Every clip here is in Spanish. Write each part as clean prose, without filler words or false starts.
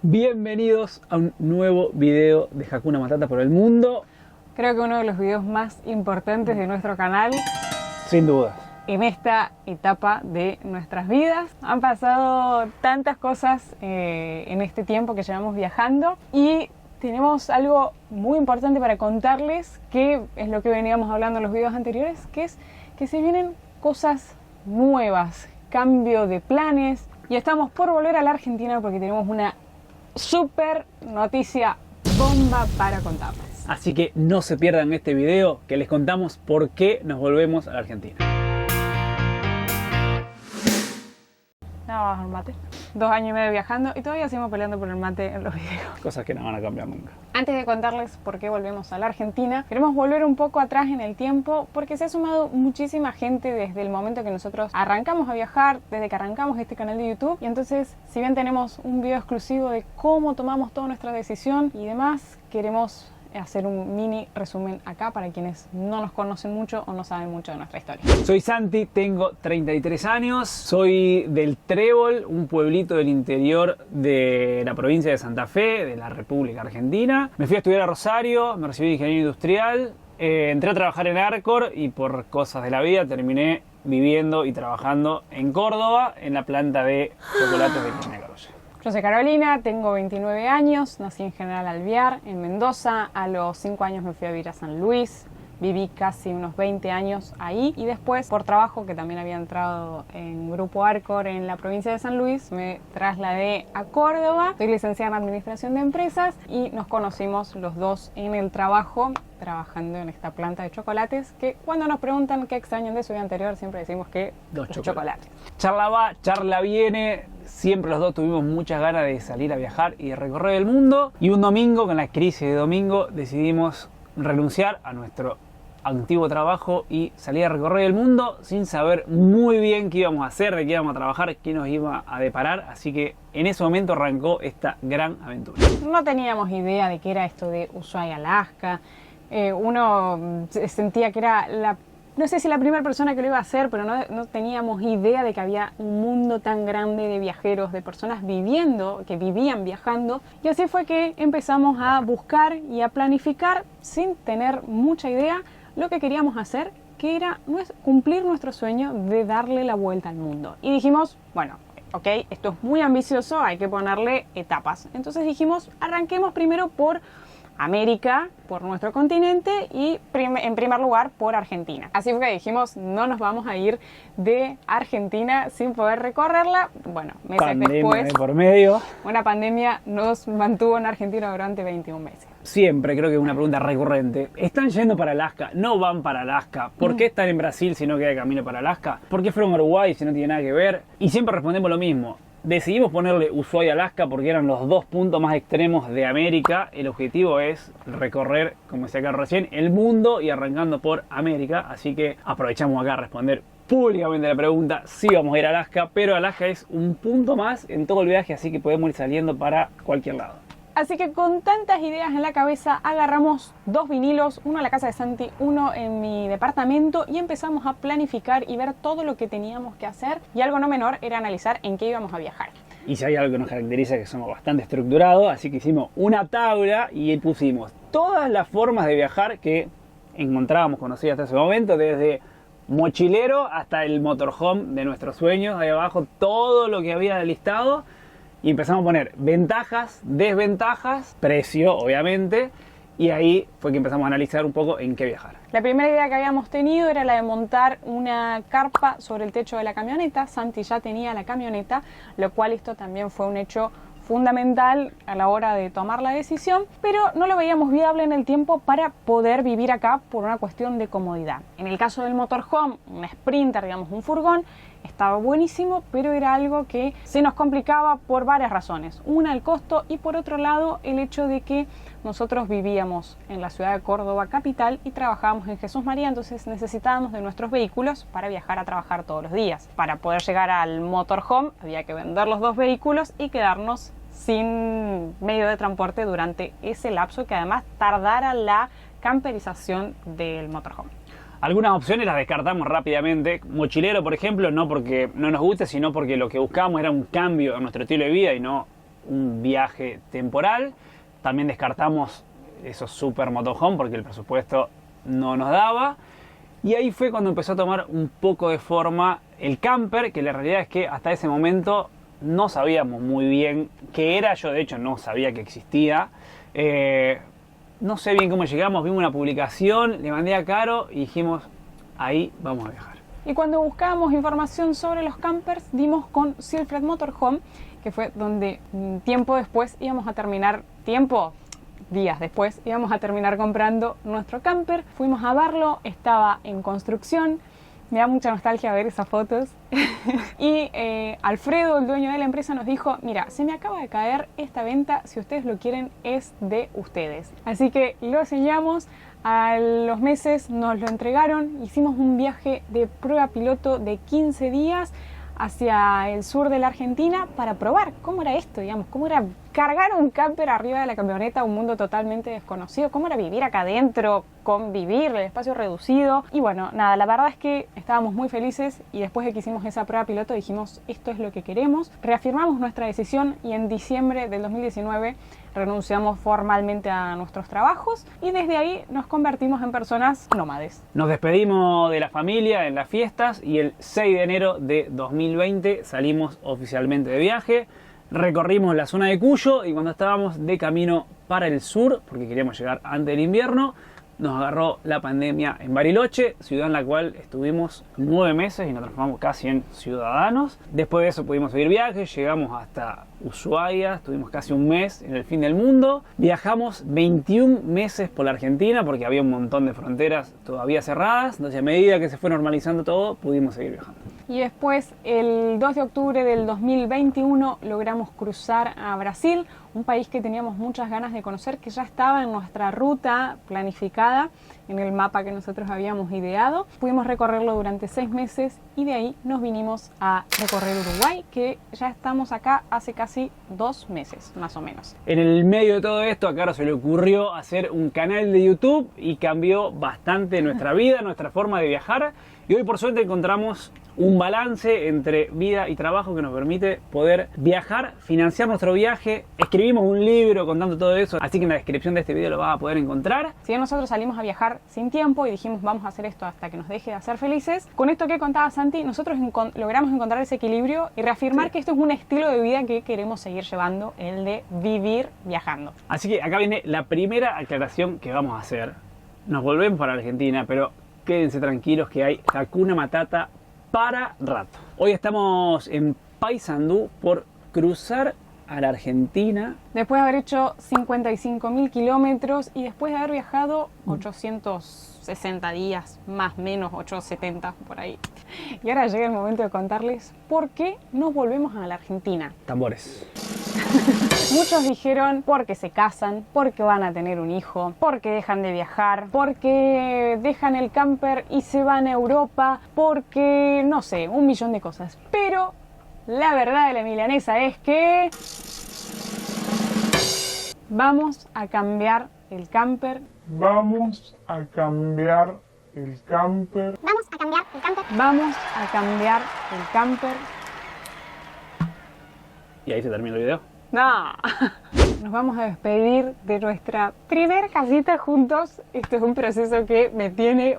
Bienvenidos a un nuevo video de Hakuna Matata por el mundo. Creo que uno de los videos más importantes de nuestro canal. Sin dudas. En esta etapa de nuestras vidas. Han pasado tantas cosas en este tiempo que llevamos viajando y tenemos algo muy importante para contarles, que es lo que veníamos hablando en los videos anteriores, que es que se vienen cosas nuevas, cambio de planes y estamos por volver a la Argentina porque tenemos una super noticia bomba para contarles. Así que no se pierdan este video que les contamos por qué nos volvemos a la Argentina. Nada, vamos al mate. 2 años y medio viajando y todavía seguimos peleando por el mate en los videos. Cosas que no van a cambiar nunca. Antes de contarles por qué volvemos a la Argentina, queremos volver un poco atrás en el tiempo porque se ha sumado muchísima gente desde el momento que nosotros arrancamos a viajar, desde que arrancamos este canal de YouTube. Y entonces, si bien tenemos un video exclusivo de cómo tomamos toda nuestra decisión y demás, queremos hacer un mini resumen acá para quienes no nos conocen mucho o no saben mucho de nuestra historia. Soy Santi, tengo 33 años, soy del Trébol, un pueblito del interior de la provincia de Santa Fe, de la República Argentina. Me fui a estudiar a Rosario, me recibí de ingeniero industrial, entré a trabajar en Arcor y por cosas de la vida terminé viviendo y trabajando en Córdoba, en la planta de chocolates de Cristina Carolla. Yo soy Carolina, tengo 29 años, nací en General Alvear, en Mendoza. A los 5 años me fui a vivir a San Luis, viví casi unos 20 años ahí y después, por trabajo, que también había entrado en Grupo Arcor en la provincia de San Luis, me trasladé a Córdoba. Soy licenciada en Administración de Empresas y nos conocimos los dos en el trabajo, trabajando en esta planta de chocolates, que cuando nos preguntan qué extrañan de su vida anterior, siempre decimos que los chocolates. Charla va, charla viene. Siempre los dos tuvimos muchas ganas de salir a viajar y de recorrer el mundo. Y un domingo, con la crisis de domingo, decidimos renunciar a nuestro antiguo trabajo y salir a recorrer el mundo sin saber muy bien qué íbamos a hacer, de qué íbamos a trabajar, qué nos iba a deparar. Así que en ese momento arrancó esta gran aventura. No teníamos idea de qué era esto de Ushuaia, Alaska. Uno sentía que era no sé si la primera persona que lo iba a hacer, pero no teníamos idea de que había un mundo tan grande de viajeros, de personas que vivían viajando. Y así fue que empezamos a buscar y a planificar, sin tener mucha idea, lo que queríamos hacer, que era cumplir nuestro sueño de darle la vuelta al mundo. Y dijimos, bueno, ok, esto es muy ambicioso, hay que ponerle etapas. Entonces dijimos, arranquemos primero por América, por nuestro continente y en primer lugar por Argentina. Así fue que dijimos, no nos vamos a ir de Argentina sin poder recorrerla. Bueno, meses después, por medio, una pandemia nos mantuvo en Argentina durante 21 meses. Siempre creo que es una pregunta recurrente. ¿Están yendo para Alaska? ¿No van para Alaska? ¿Por qué están en Brasil si no queda camino para Alaska? ¿Por qué fueron a Uruguay si no tiene nada que ver? Y siempre respondemos lo mismo. Decidimos ponerle Ushuaia, Alaska porque eran los dos puntos más extremos de América. El objetivo es recorrer, como decía acá recién, el mundo y arrancando por América. Así que aprovechamos acá a responder públicamente la pregunta. Sí vamos a ir a Alaska, pero Alaska es un punto más en todo el viaje, así que podemos ir saliendo para cualquier lado. Así que con tantas ideas en la cabeza agarramos 2 vinilos, uno en la casa de Santi, uno en mi departamento y empezamos a planificar y ver todo lo que teníamos que hacer, y algo no menor era analizar en qué íbamos a viajar. Y si hay algo que nos caracteriza es que somos bastante estructurados, así que hicimos una tabla y pusimos todas las formas de viajar que encontrábamos conocidas hasta ese momento, desde mochilero hasta el motorhome de nuestros sueños, ahí abajo todo lo que había listado. Y empezamos a poner ventajas, desventajas, precio obviamente, y ahí fue que empezamos a analizar un poco en qué viajar. La primera idea que habíamos tenido era la de montar una carpa sobre el techo de la camioneta. Santi ya tenía la camioneta, lo cual esto también fue un hecho fundamental a la hora de tomar la decisión, pero no lo veíamos viable en el tiempo para poder vivir acá por una cuestión de comodidad. En el caso del motorhome, un Sprinter, digamos un furgón, estaba buenísimo, pero era algo que se nos complicaba por varias razones. Una, el costo, y por otro lado, el hecho de que nosotros vivíamos en la ciudad de Córdoba capital y trabajábamos en Jesús María, entonces necesitábamos de nuestros vehículos para viajar a trabajar todos los días. Para poder llegar al motorhome había que vender los 2 vehículos y quedarnos sin medio de transporte durante ese lapso, que además tardara la camperización del motorhome. Algunas opciones las descartamos rápidamente. Mochilero, por ejemplo, no porque no nos guste, sino porque lo que buscábamos era un cambio en nuestro estilo de vida y no un viaje temporal. También descartamos esos super motorhome porque el presupuesto no nos daba. Y ahí fue cuando empezó a tomar un poco de forma el camper, que la realidad es que hasta ese momento no sabíamos muy bien qué era. Yo de hecho no sabía que existía. No sé bien cómo llegamos, vimos una publicación, le mandé a Caro y dijimos, ahí vamos a viajar. Y cuando buscábamos información sobre los campers, dimos con Silfred Motorhome, que fue donde tiempo después íbamos a terminar, días después, íbamos a terminar comprando nuestro camper. Fuimos a verlo, estaba en construcción. Me da mucha nostalgia ver esas fotos. Y Alfredo, el dueño de la empresa, nos dijo, mira, se me acaba de caer esta venta, si ustedes lo quieren es de ustedes. Así que lo sellamos, a los meses nos lo entregaron, hicimos un viaje de prueba piloto de 15 días hacia el sur de la Argentina para probar cómo era esto, digamos, cómo era cargar un camper arriba de la camioneta, un mundo totalmente desconocido, cómo era vivir acá adentro, convivir, el espacio reducido. Y bueno, nada, la verdad es que estábamos muy felices y después de que hicimos esa prueba piloto dijimos, esto es lo que queremos. Reafirmamos nuestra decisión y en diciembre del 2019 renunciamos formalmente a nuestros trabajos y desde ahí nos convertimos en personas nómades. Nos despedimos de la familia en las fiestas y el 6 de enero de 2020 salimos oficialmente de viaje. Recorrimos la zona de Cuyo y cuando estábamos de camino para el sur, porque queríamos llegar antes del invierno, nos agarró la pandemia en Bariloche, ciudad en la cual estuvimos 9 meses y nos transformamos casi en ciudadanos. Después de eso pudimos seguir viajes, llegamos hasta Ushuaia, estuvimos casi un mes en el fin del mundo. Viajamos 21 meses por la Argentina porque había un montón de fronteras todavía cerradas, entonces a medida que se fue normalizando todo, pudimos seguir viajando. Y después, el 2 de octubre del 2021, logramos cruzar a Brasil, un país que teníamos muchas ganas de conocer, que ya estaba en nuestra ruta planificada, en el mapa que nosotros habíamos ideado. Pudimos recorrerlo durante 6 meses y de ahí nos vinimos a recorrer Uruguay, que ya estamos acá hace casi 2 meses, más o menos. En el medio de todo esto, a Caro se le ocurrió hacer un canal de YouTube y cambió bastante nuestra vida, nuestra forma de viajar. Y hoy por suerte encontramos un balance entre vida y trabajo que nos permite poder viajar, financiar nuestro viaje. Escribimos un libro contando todo eso, así que en la descripción de este video lo vas a poder encontrar. Si bien nosotros salimos a viajar sin tiempo y dijimos vamos a hacer esto hasta que nos deje de hacer felices, con esto que contaba Santi, nosotros logramos encontrar ese equilibrio y reafirmar que esto es un estilo de vida que queremos seguir llevando, el de vivir viajando. Así que acá viene la primera aclaración que vamos a hacer. Nos volvemos para Argentina, pero quédense tranquilos que hay Hakuna Matata para rato. Hoy estamos en Paysandú por cruzar a la Argentina. Después de haber hecho 55.000 kilómetros y después de haber viajado 860 días, más o menos 870 por ahí. Y ahora llega el momento de contarles por qué nos volvemos a la Argentina. Tambores. Muchos dijeron porque se casan, porque van a tener un hijo, porque dejan de viajar, porque dejan el camper y se van a Europa, porque no sé, un millón de cosas. Pero la verdad de la milanesa es que vamos a cambiar el camper. Vamos a cambiar el camper. Vamos a cambiar el camper. Vamos a cambiar el camper. Y ahí se termina el video. No. Nos vamos a despedir de nuestra primer casita juntos. Esto es un proceso que me tiene,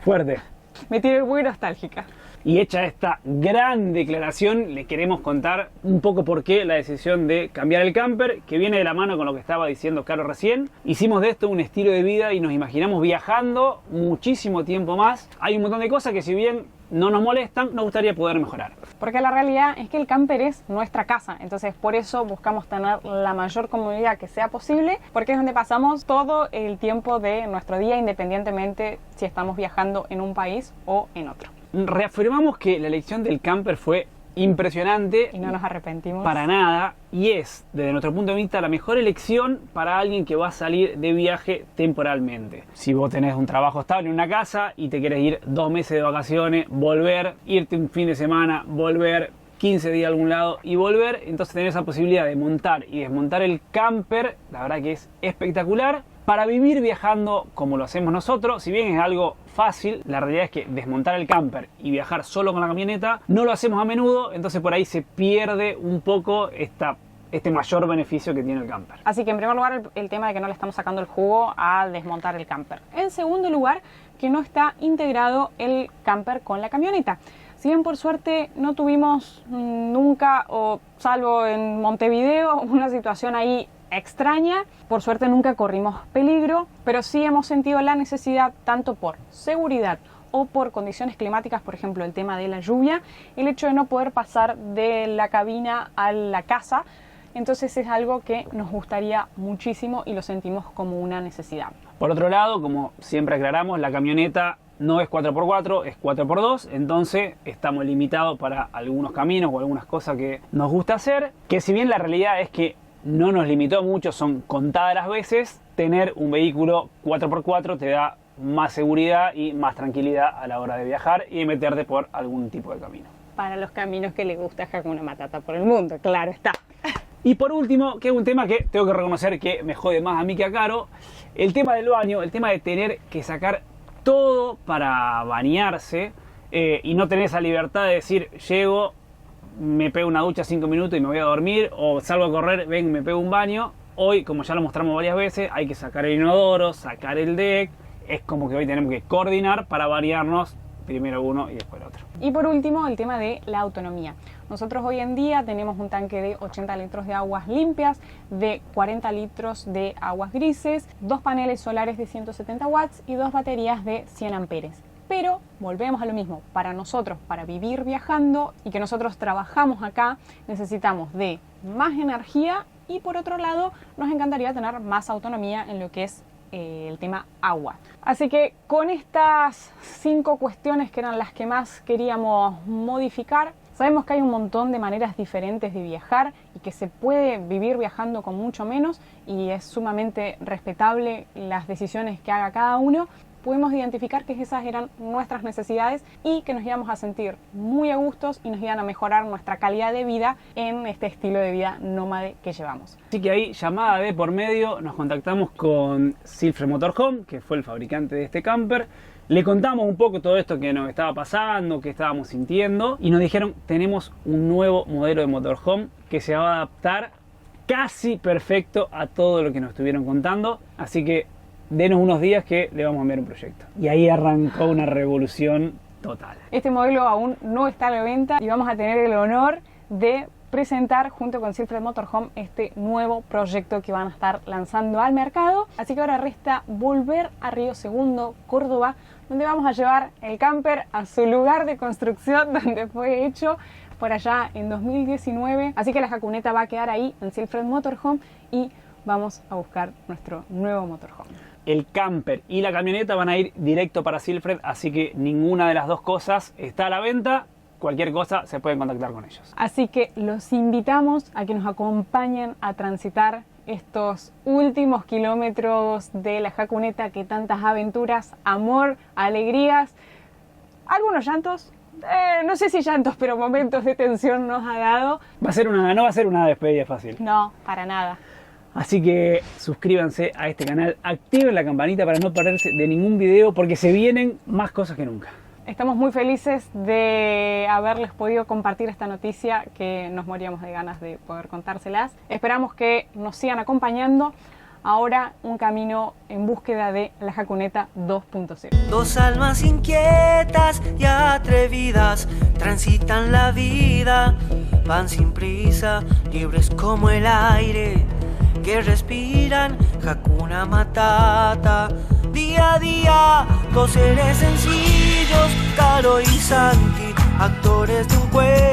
Fuerte. me tiene muy nostálgica. Y hecha esta gran declaración, le queremos contar un poco por qué la decisión de cambiar el camper, que viene de la mano con lo que estaba diciendo Caro recién. Hicimos de esto un estilo de vida y nos imaginamos viajando muchísimo tiempo más. Hay un montón de cosas que si bien no nos molestan, nos gustaría poder mejorar. Porque la realidad es que el camper es nuestra casa, entonces por eso buscamos tener la mayor comodidad que sea posible, porque es donde pasamos todo el tiempo de nuestro día, independientemente si estamos viajando en un país o en otro. Reafirmamos que la elección del camper fue impresionante. Y no nos arrepentimos. Para nada. Y es, desde nuestro punto de vista, la mejor elección para alguien que va a salir de viaje temporalmente. Si vos tenés un trabajo estable en una casa y te querés ir 2 meses de vacaciones, volver, irte un fin de semana, volver, 15 días a algún lado y volver, entonces tenés esa posibilidad de montar y desmontar el camper. La verdad que es espectacular. Para vivir viajando como lo hacemos nosotros, si bien es algo fácil, la realidad es que desmontar el camper y viajar solo con la camioneta no lo hacemos a menudo, entonces por ahí se pierde un poco esta este mayor beneficio que tiene el camper. Así que en primer lugar el tema de que no le estamos sacando el jugo a desmontar el camper. En segundo lugar, que no está integrado el camper con la camioneta. Si bien por suerte no tuvimos nunca, o salvo en Montevideo, una situación ahí extraña, por suerte nunca corrimos peligro, pero sí hemos sentido la necesidad, tanto por seguridad o por condiciones climáticas, por ejemplo el tema de la lluvia, el hecho de no poder pasar de la cabina a la casa. Entonces es algo que nos gustaría muchísimo y lo sentimos como una necesidad. Por otro lado, como siempre aclaramos, la camioneta no es 4x4, es 4x2, entonces estamos limitados para algunos caminos o algunas cosas que nos gusta hacer, que si bien la realidad es que no nos limitó mucho, son contadas las veces, tener un vehículo 4x4 te da más seguridad y más tranquilidad a la hora de viajar y de meterte por algún tipo de camino. Para los caminos que le gusta Hakuna Matata por el mundo, claro está. Y por último, que es un tema que tengo que reconocer que me jode más a mí que a Caro, el tema del baño, el tema de tener que sacar todo para bañarse y no tener esa libertad de decir, llego, me pego una ducha 5 minutos y me voy a dormir, o salgo a correr, ven, me pego un baño. Hoy, como ya lo mostramos varias veces, hay que sacar el inodoro, sacar el deck. Es como que hoy tenemos que coordinar para variarnos, primero uno y después el otro. Y por último, el tema de la autonomía. Nosotros hoy en día tenemos un tanque de 80 litros de aguas limpias, de 40 litros de aguas grises, 2 paneles solares de 170 watts y 2 baterías de 100 amperes. Pero volvemos a lo mismo, para nosotros, para vivir viajando y que nosotros trabajamos acá, necesitamos de más energía y por otro lado nos encantaría tener más autonomía en lo que es el tema agua. Así que con estas 5 cuestiones que eran las que más queríamos modificar, sabemos que hay un montón de maneras diferentes de viajar y que se puede vivir viajando con mucho menos y es sumamente respetable las decisiones que haga cada uno. Pudimos identificar que esas eran nuestras necesidades y que nos íbamos a sentir muy a gustos y nos iban a mejorar nuestra calidad de vida en este estilo de vida nómade que llevamos. Así que ahí, llamada de por medio, nos contactamos con Silfred Motorhome, que fue el fabricante de este camper. Le contamos un poco todo esto que nos estaba pasando, que estábamos sintiendo, y nos dijeron, tenemos un nuevo modelo de motorhome que se va a adaptar casi perfecto a todo lo que nos estuvieron contando. Así que denos unos días que le vamos a enviar un proyecto. Y ahí arrancó una revolución total. Este modelo aún no está a la venta y vamos a tener el honor de presentar junto con Silfred Motorhome este nuevo proyecto que van a estar lanzando al mercado. Así que ahora resta volver a Río Segundo, Córdoba, donde vamos a llevar el camper a su lugar de construcción donde fue hecho por allá en 2019. Así que la Hakuneta va a quedar ahí en Silfred Motorhome y vamos a buscar nuestro nuevo motorhome. El camper y la camioneta van a ir directo para Silfred, así que ninguna de las dos cosas está a la venta. Cualquier cosa se pueden contactar con ellos. Así que los invitamos a que nos acompañen a transitar estos últimos kilómetros de la Hakuneta, que tantas aventuras, amor, alegrías, algunos llantos, no sé si llantos, pero momentos de tensión nos ha dado. No va a ser una despedida fácil. No, para nada. Así que suscríbanse a este canal, activen la campanita para no perderse de ningún video, porque se vienen más cosas que nunca. Estamos muy felices de haberles podido compartir esta noticia que nos moríamos de ganas de poder contárselas. Esperamos que nos sigan acompañando. Ahora un camino en búsqueda de la Hakuneta 2.0. Dos almas inquietas y atrevidas transitan la vida, van sin prisa, libres como el aire que respiran Hakuna Matata. Día a día, dos seres sencillos, Caro y Santi, actores de un cuento.